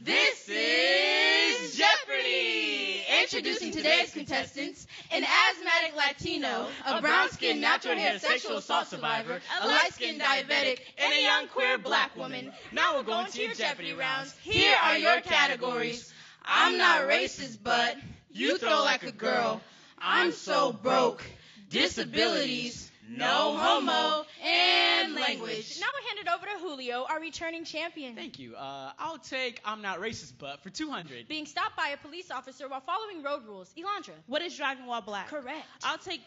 This is Jeopardy! Introducing today's contestants, an asthmatic Latino, a brown-skinned natural hair sexual assault survivor, a light-skinned diabetic, and a young queer black woman. Now we're going to your Jeopardy rounds. Here are your categories. I'm not racist, but you throw like a girl. I'm so broke. Disabilities. No homo, and language. Now we hand it over to Julio, our returning champion. Thank you. I'll take I'm not racist, but for 200. Being stopped by a police officer while following road rules. Elandra. What is driving while black? Correct. I'll take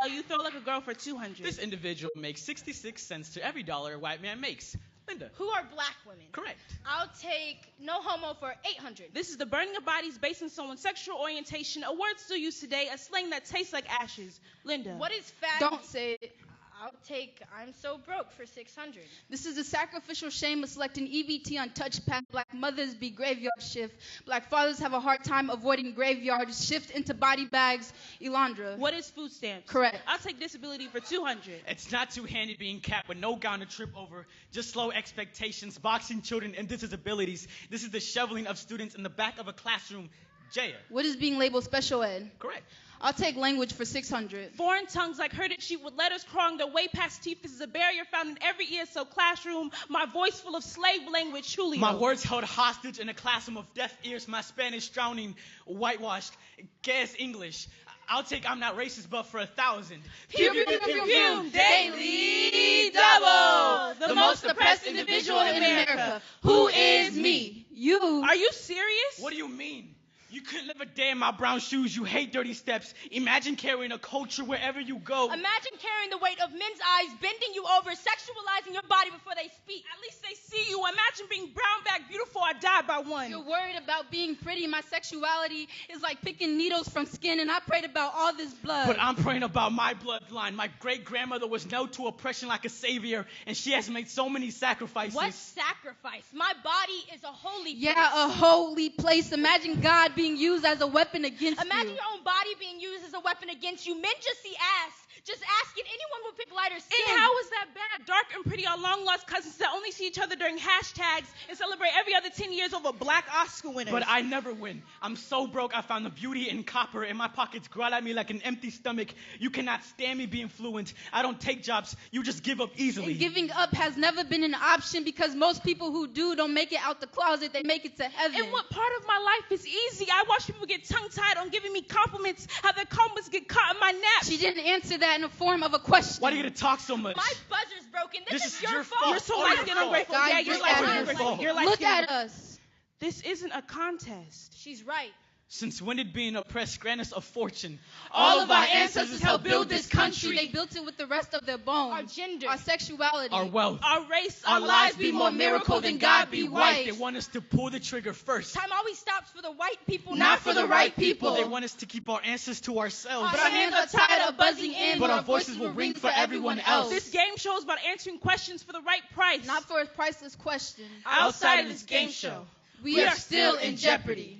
you throw like a girl for 200. This individual makes 66 cents to every dollar a white man makes. Linda. Who are black women? Correct. I'll take no homo for 800. This is the burning of bodies based on someone's sexual orientation, a word still used today, a slang that tastes like ashes. Linda. What is fat? Don't say it. I'll take I'm so broke for 600. This is a sacrificial shame of selecting EBT on touchpad. Black mothers be graveyard shift. Black fathers have a hard time avoiding graveyards. Shift into body bags. Elandra. What is food stamps? Correct. I'll take disability for 200. It's not two-handed being capped with no gown to trip over. Just low expectations, boxing children and disabilities. This is the shoveling of students in the back of a classroom. Jaya. What is being labeled special ed? Correct. I'll take language for 600. Foreign tongues like herded sheep with letters crawling their way past teeth. This is a barrier found in every ESL classroom. My voice full of slave language, Julio. My words held hostage in a classroom of deaf ears. My Spanish drowning, whitewashed, gas English. I'll take I'm not racist, but for 1,000. Pew, pew, pew, pew, pew. Daily Double. The most oppressed individual in America. Who is me? You. Are you serious? What do you mean? You couldn't live a day in my brown shoes. You hate dirty steps. Imagine carrying a culture wherever you go. Imagine carrying the weight of men's eyes, bending you over, sexualizing your body before they speak. At least they see you. Imagine being brown bag beautiful. I died by one. You're worried about being pretty. My sexuality is like picking needles from skin, and I prayed about all this blood. But I'm praying about my bloodline. My great-grandmother was nailed to oppression like a savior, and she has made so many sacrifices. What sacrifice? My body is a holy place. Yeah, a holy place. Imagine God being used as a weapon against Imagine you. your own body being used as a weapon against you. Men just see ass. Just asking anyone would pick lighter skin. And how is that bad? Dark and pretty are long-lost cousins that only see each other during hashtags and celebrate every other 10 years over black Oscar winners. But I never win. I'm so broke I found the beauty in copper, and my pockets growl at me like an empty stomach. You cannot stand me being fluent. I don't take jobs. You just give up easily. And giving up has never been an option because most people who do don't make it out the closet. They make it to heaven. And what part of my life is easy? I watch people get tongue-tied on giving me compliments, how their compliments get caught in my naps. She didn't answer that in the form of a question. Why do you get to talk so much? My buzzer's broken. This is your fault. fault. You're so Oh, light-skinned your ungrateful. fault. Yeah, God, you're look light-skinned at ungrateful. us. You're Look light-skinned. at us. This isn't a contest. She's right. Since when did being oppressed grant us a fortune? All of our ancestors helped build this country. They built it with the rest of their bones. Our gender. Our sexuality. Our wealth. Our race, Our lives be more miracle than God be white. They want us to pull the trigger first. Time always stops for the white people, Not for the right people. They want us to keep our answers to ourselves. But our hands are tired of buzzing in. But our voices will ring for everyone else. This game show is about answering questions for the right price. Not for a priceless question. Outside of this game show, We are still in jeopardy.